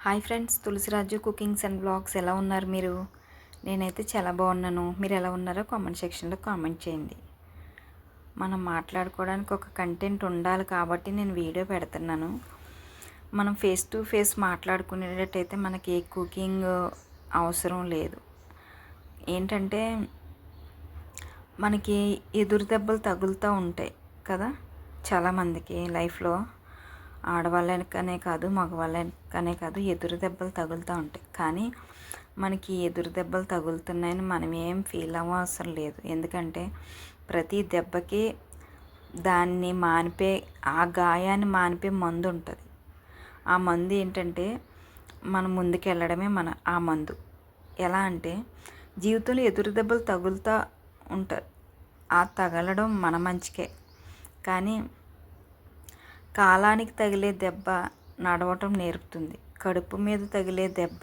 Hi friends, Tulasiraju cookings and blogs ఎలా ఉన్నారు మీరు? నేనైతే చాలా బాగున్నాను. మీరు ఎలా ఉన్నారో కామెంట్ సెక్షన్లో కామెంట్ చేయండి. మనం మాట్లాడుకోవడానికి ఒక కంటెంట్ ఉండాలి కాబట్టి నేను వీడియో పెడుతున్నాను. మనం ఫేస్ టు ఫేస్ మాట్లాడుకునేటట్టయితే మనకి ఏ కుకింగ్ అవసరం లేదు. ఏంటంటే మనకి ఎదురు దెబ్బలు తగులుతూ ఉంటాయి కదా చాలామందికి లైఫ్లో. ఆడవాళ్ళకనే కాదు, మగవాళ్ళకనే కాదు, ఎదురు దెబ్బలు తగులుతూ ఉంటాయి. కానీ మనకి ఎదురు దెబ్బలు తగులుతున్నాయని మనం ఏం ఫీల్ అవ్వవసరం లేదు. ఎందుకంటే ప్రతి దెబ్బకి దాన్ని మానిపే, ఆ గాయాన్ని మానిపే మందు ఉంటుంది. ఆ మందు ఏంటంటే మనం ముందుకు వెళ్ళడమే ఆ మందు. ఎలా అంటే జీవితంలో ఎదురు దెబ్బలు తగులుతూ ఉంటారు. ఆ తగలడం మన మంచికే. కానీ కాలానికి తగిలే దెబ్బ నడవటం నేర్పుతుంది. కడుపు మీద తగిలే దెబ్బ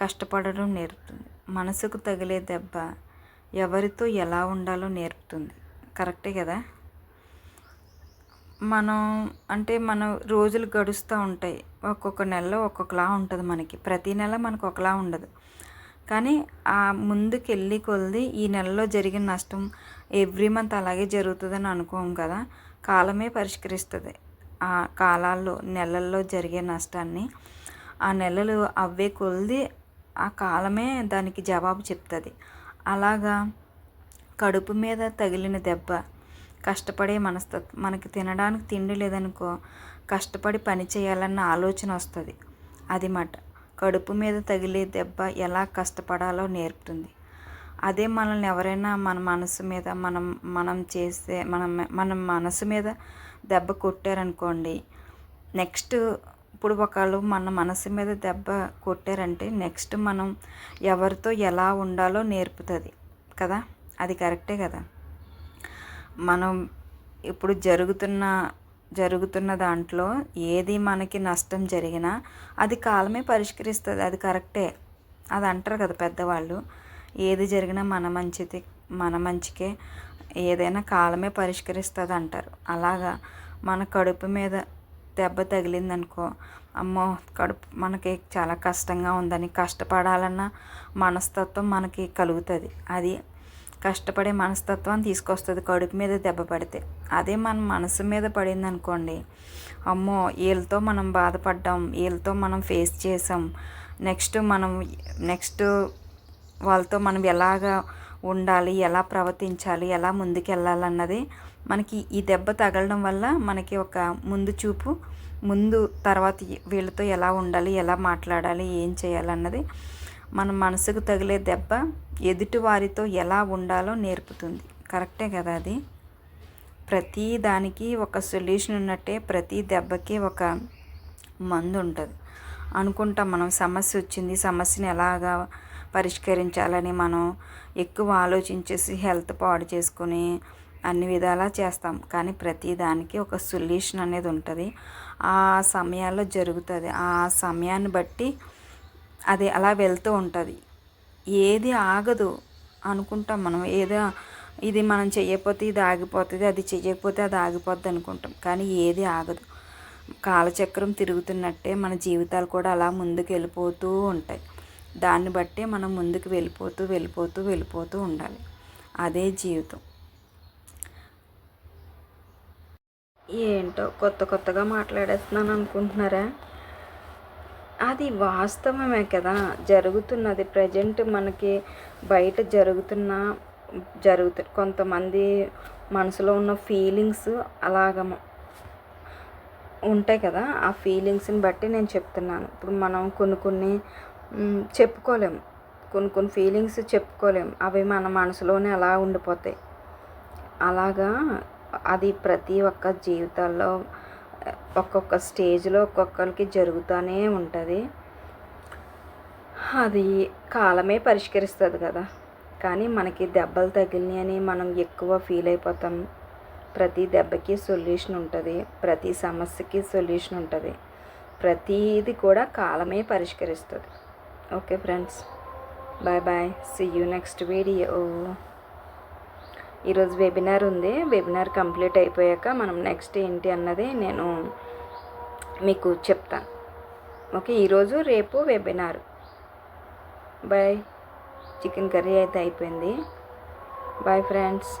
కష్టపడడం నేర్పుతుంది. మనసుకు తగిలే దెబ్బ ఎవరితో ఎలా ఉండాలో నేర్పుతుంది. కరెక్టే కదా? మన రోజులు గడుస్తూ ఉంటాయి. ఒక్కొక్క నెలలో ఒక్కొక్కలా ఉంటుంది మనకి. ప్రతి నెల మనకు ఒకలా ఉండదు. కానీ ఆ ముందుకు వెళ్ళి కొలిది ఈ నెలలో జరిగిన నష్టం ఎవ్రీ మంత్ అలాగే జరుగుతుందని అనుకోము కదా. కాలమే పరిష్కరిస్తుంది. ఆ కాలాల్లో నెలల్లో జరిగే నష్టాన్ని ఆ నెలలు అవే కొలిది ఆ కాలమే దానికి జవాబు చెప్తుంది. అలాగా కడుపు మీద తగిలిన దెబ్బ కష్టపడే మనస్తత్వం. మనకి తినడానికి తిండి లేదనుకో, కష్టపడి పని చేయాలన్న ఆలోచన వస్తుంది. అది మాట కడుపు మీద తగిలే దెబ్బ ఎలా కష్టపడాలో నేర్పుతుంది. అదే మనల్ని ఎవరైనా మన మనసు మీద మన మనసు మీద దెబ్బ కొట్టారనుకోండి, నెక్స్ట్ ఇప్పుడు ఒకళ్ళు మన మనసు మీద దెబ్బ కొట్టారంటే నెక్స్ట్ మనం ఎవరితో ఎలా ఉండాలో నేర్పుతుంది కదా. అది కరెక్టే కదా. మనం ఇప్పుడు జరుగుతున్న దాంట్లో ఏది మనకి నష్టం జరిగినా అది కాలమే పరిష్కరిస్తుంది. అది కరెక్టే. అది అంటారు కదా పెద్దవాళ్ళు, ఏది జరిగినా మన మంచికే, ఏదైనా కాలమే పరిష్కరిస్తుంది అంటారు. అలాగా మన కడుపు మీద దెబ్బ తగిలిందనుకో, అమ్మో మనకి చాలా కష్టంగా ఉందని కష్టపడాలన్న మనస్తత్వం మనకి కలుగుతుంది. అది కష్టపడే మనస్తత్వాన్ని తీసుకొస్తుంది కడుపు మీద దెబ్బ పడితే. అదే మన మనసు మీద పడింది అనుకోండి, అమ్మో వీళ్ళతో మనం బాధపడ్డాం, వీళ్ళతో మనం ఫేస్ చేసాం, నెక్స్ట్ వాళ్ళతో మనం ఎలాగా ఉండాలి, ఎలా ప్రవర్తించాలి, ఎలా ముందుకు వెళ్ళాలన్నది మనకి ఈ దెబ్బ తగలడం వల్ల మనకి ఒక తర్వాత వీళ్ళతో ఎలా ఉండాలి, ఎలా మాట్లాడాలి, ఏం చేయాలన్నది మన మనసుకు తగిలే దెబ్బ ఎదుటి వారితో ఎలా ఉండాలో నేర్పుతుంది. కరెక్టే కదా. అది ప్రతి దానికి ఒక సొల్యూషన్ ఉన్నట్టే ప్రతి దెబ్బకి ఒక మందు ఉంటుంది. అనుకుంటాం మనం సమస్య వచ్చింది, సమస్యని ఎలాగా పరిష్కరించాలని మనం ఎక్కువ ఆలోచించేసి హెల్త్ పాడు చేసుకుని అన్ని విధాలా చేస్తాం. కానీ ప్రతి దానికి ఒక సొల్యూషన్ అనేది ఉంటుంది. ఆ సమయాల్లో జరుగుతుంది. ఆ సమయాన్ని బట్టి అది అలా వెళ్తూ ఉంటుంది. ఏది ఆగదు అనుకుంటాం మనం. ఇది మనం చేయకపోతే ఇది ఆగిపోతుంది, అది చేయకపోతే అది ఆగిపోద్ది అనుకుంటాం. కానీ ఏది ఆగదు. కాలచక్రం తిరుగుతున్నట్టే మన జీవితాలు కూడా అలా ముందుకు వెళ్ళిపోతూ ఉంటాయి. దాన్ని బట్టే మనం ముందుకు వెళ్ళిపోతూ ఉండాలి. అదే జీవితం. ఏంటో కొత్తగా మాట్లాడేస్తున్నాను అనుకుంటున్నారా? అది వాస్తవమే కదా. జరుగుతున్నది ప్రజెంట్ మనకి బయట కొంతమంది మనసులో ఉన్న ఫీలింగ్స్ అలాగ ఉంటాయి కదా. ఆ ఫీలింగ్స్ని బట్టి నేను చెప్తున్నాను. ఇప్పుడు మనం కొన్ని చెప్పుకోలేము, కొన్ని ఫీలింగ్స్ చెప్పుకోలేము. అవి మన మనసులోనే అలా ఉండిపోతాయి. అలాగా అది ప్రతి ఒక్క జీవితాల్లో ఒక్కొక్క స్టేజ్లో ఒక్కొక్కరికి జరుగుతూనే ఉంటుంది. అది కాలమే పరిష్కరిస్తుంది కదా. కానీ మనకి దెబ్బలు తగిలినాయి అని మనం ఎక్కువ ఫీల్ అయిపోతాం. ప్రతి దెబ్బకి సొల్యూషన్ ఉంటుంది, ప్రతి సమస్యకి సొల్యూషన్ ఉంటుంది. ప్రతిది కూడా కాలమే పరిష్కరిస్తుంది. Okay friends, bye bye, see you next video. ఈరోజు వెబినార్ ఉంది. వెబినార్ కంప్లీట్ అయిపోయాక మనం నెక్స్ట్ ఏంటి అన్నది నేను మీకు చెప్తాను. ఓకే, ఈరోజు రేపు వెబినార్. బాయ్. చికెన్ కర్రీ అయితే అయిపోయింది. Bye friends.